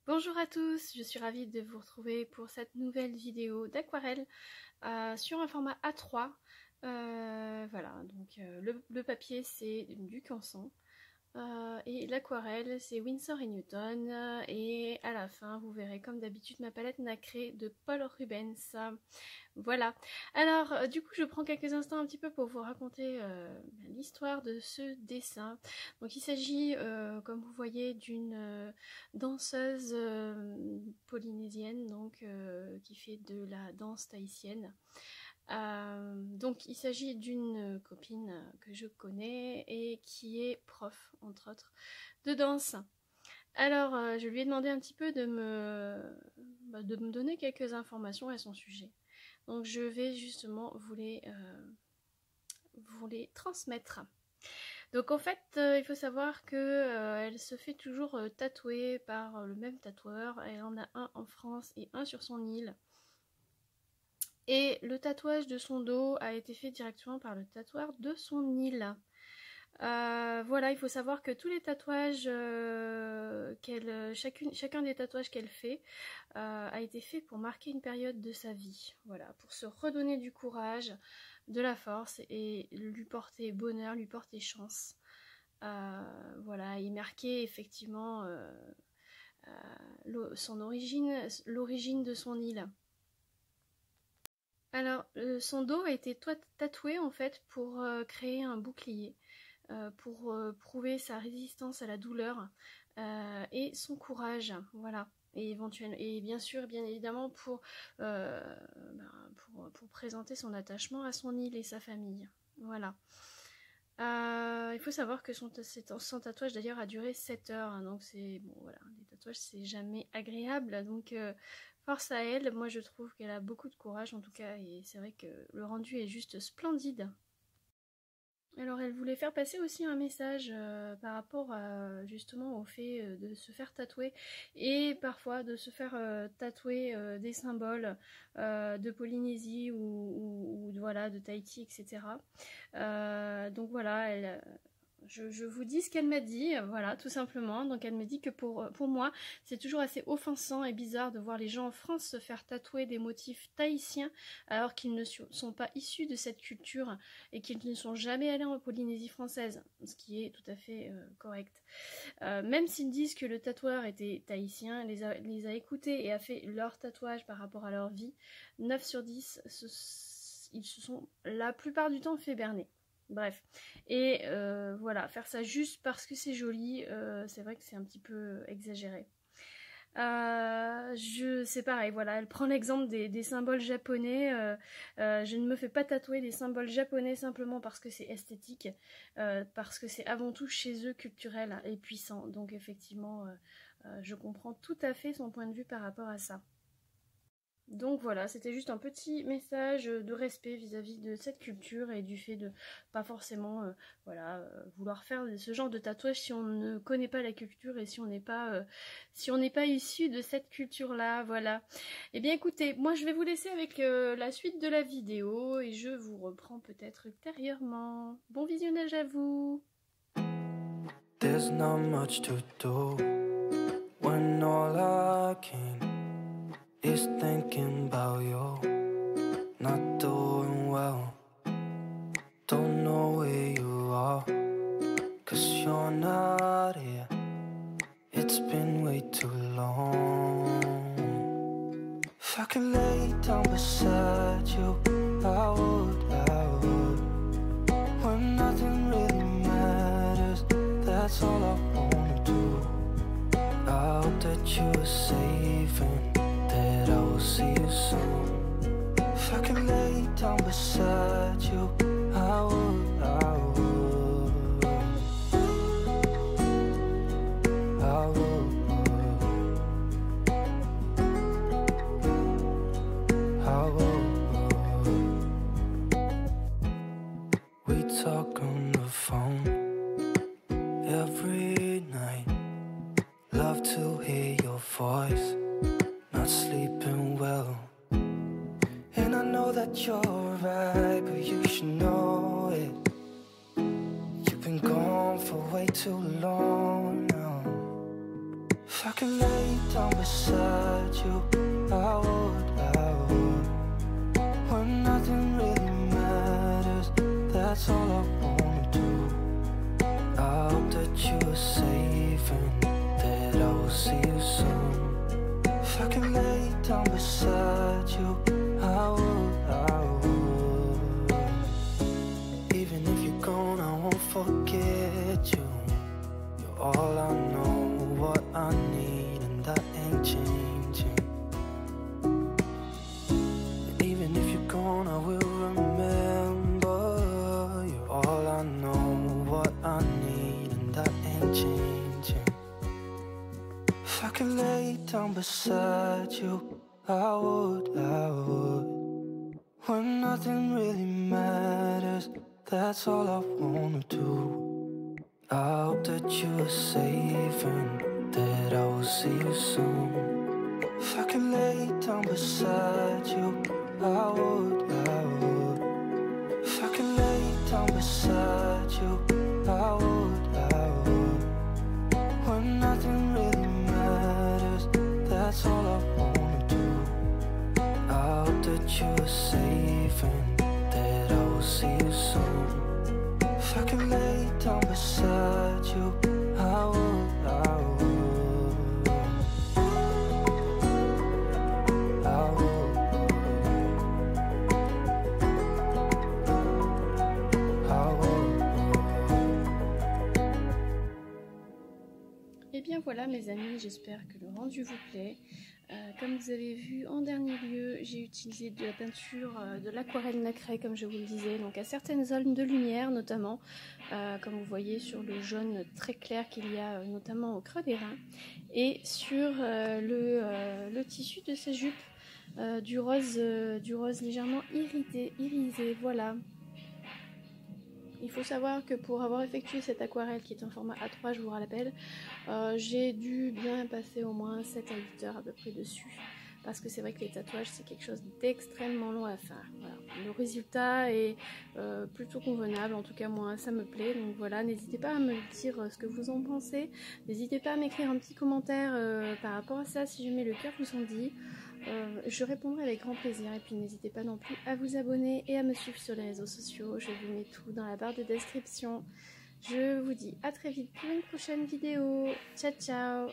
Bonjour à tous, je suis ravie de vous retrouver pour cette nouvelle vidéo d'aquarelle sur un format A3. Voilà, donc le papier c'est du Canson et l'aquarelle c'est Winsor & Newton et à la fin vous verrez comme d'habitude ma palette nacrée de Paul Rubens. Voilà, alors du coup je prends quelques instants un petit peu pour vous raconter l'histoire de ce dessin. Donc il s'agit comme vous voyez d'une danseuse polynésienne donc qui fait de la danse tahitienne. Donc il s'agit d'une copine que je connais et qui est prof entre autres de danse. Alors je lui ai demandé un petit peu de me donner quelques informations à son sujet. Donc je vais justement vous les transmettre. Donc en fait, il faut savoir que elle se fait toujours tatouer par le même tatoueur. Elle en a un en France et un sur son île. Et le tatouage de son dos a été fait directement par le tatoueur de son île. Voilà, il faut savoir que tous les tatouages chacun des tatouages qu'elle fait a été fait pour marquer une période de sa vie, voilà, pour se redonner du courage, de la force et lui porter bonheur, lui porter chance. Voilà, et marquer effectivement l'origine de son île. Alors, son dos a été tatoué en fait pour créer un bouclier. Pour prouver sa résistance à la douleur et son courage, voilà, et éventuellement, et bien sûr, bien évidemment pour présenter son attachement à son île et sa famille, voilà. Il faut savoir que son tatouage d'ailleurs a duré 7 heures, hein, donc c'est bon, voilà, les tatouages c'est jamais agréable, donc force à elle. Moi je trouve qu'elle a beaucoup de courage en tout cas, et c'est vrai que le rendu est juste splendide. Alors elle voulait faire passer aussi un message par rapport justement au fait de se faire tatouer et parfois de se faire tatouer des symboles de Polynésie ou voilà, de Tahiti, etc. Donc voilà, je vous dis ce qu'elle m'a dit, voilà, tout simplement. Donc elle me dit que pour moi, c'est toujours assez offensant et bizarre de voir les gens en France se faire tatouer des motifs tahitiens alors qu'ils ne sont pas issus de cette culture et qu'ils ne sont jamais allés en Polynésie française, ce qui est tout à fait correct. Même s'ils disent que le tatoueur était tahitien, les a écoutés et a fait leur tatouage par rapport à leur vie, 9 sur 10, ils se sont la plupart du temps fait berner. Bref, et voilà, faire ça juste parce que c'est joli, c'est vrai que c'est un petit peu exagéré. C'est pareil, voilà, elle prend l'exemple des symboles japonais. Je ne me fais pas tatouer des symboles japonais simplement parce que c'est esthétique, parce que c'est avant tout chez eux culturel et puissant. Donc effectivement, je comprends tout à fait son point de vue par rapport à ça. Donc voilà, c'était juste un petit message de respect vis-à-vis de cette culture et du fait de pas forcément vouloir faire ce genre de tatouage si on ne connaît pas la culture et si on n'est pas issu de cette culture-là, voilà. Eh bien écoutez, moi je vais vous laisser avec la suite de la vidéo et je vous reprends peut-être ultérieurement. Bon visionnage à vous. There's not much to do when all I can is thinking about you, not doing well. Don't know where you are, 'cause you're not here. It's been way too long. If I could lay down beside you, I would. When nothing really matters, that's all I wanna do. I hope that you're safe and that I will see you soon. If I could lay down beside you, I would. We talk on the phone every night. Love to hear your voice. Not sleeping well, and I know that you're right, but you should know it. You've been gone for way too long now. If I could lay down beside you, I would. When nothing really matters, that's all I wanna do. I hope that you are safe and that I will see you soon. If I could lay down beside you, I would. Even if you're gone, I won't forget you. You're all I know, what I need, and that ain't changing. And even if you're gone, I will remember. You're all I know, what I need, and that ain't changing. If I could lay down beside you, I would. When nothing really matters, that's all I wanna do. I hope that you are safe and that I will see you soon. If I could lay down beside you, I would. If I could lay down beside you, I would. When nothing really matters, that's all I wanna do. I hope that you are safe and that I will see you soon. If I could lay down beside you, I would. Et bien voilà mes amis, j'espère que le rendu vous plaît. Comme vous avez vu, en dernier lieu, j'ai utilisé de la peinture, de l'aquarelle nacrée comme je vous le disais, donc à certaines zones de lumière notamment, comme vous voyez sur le jaune très clair qu'il y a notamment au creux des reins, et sur le tissu de sa jupe, du rose légèrement irisé, voilà. Il faut savoir que pour avoir effectué cette aquarelle qui est en format A3, je vous rappelle, j'ai dû bien passer au moins 7 à 8 heures à peu près dessus. Parce que c'est vrai que les tatouages c'est quelque chose d'extrêmement long à faire. Voilà. Le résultat est plutôt convenable, en tout cas moi ça me plaît. Donc voilà, n'hésitez pas à me dire ce que vous en pensez. N'hésitez pas à m'écrire un petit commentaire par rapport à ça si jamais le cœur vous en dit. Je répondrai avec grand plaisir et puis n'hésitez pas non plus à vous abonner et à me suivre sur les réseaux sociaux. Je vous mets tout dans la barre de description. Je vous dis à très vite pour une prochaine vidéo. Ciao ciao.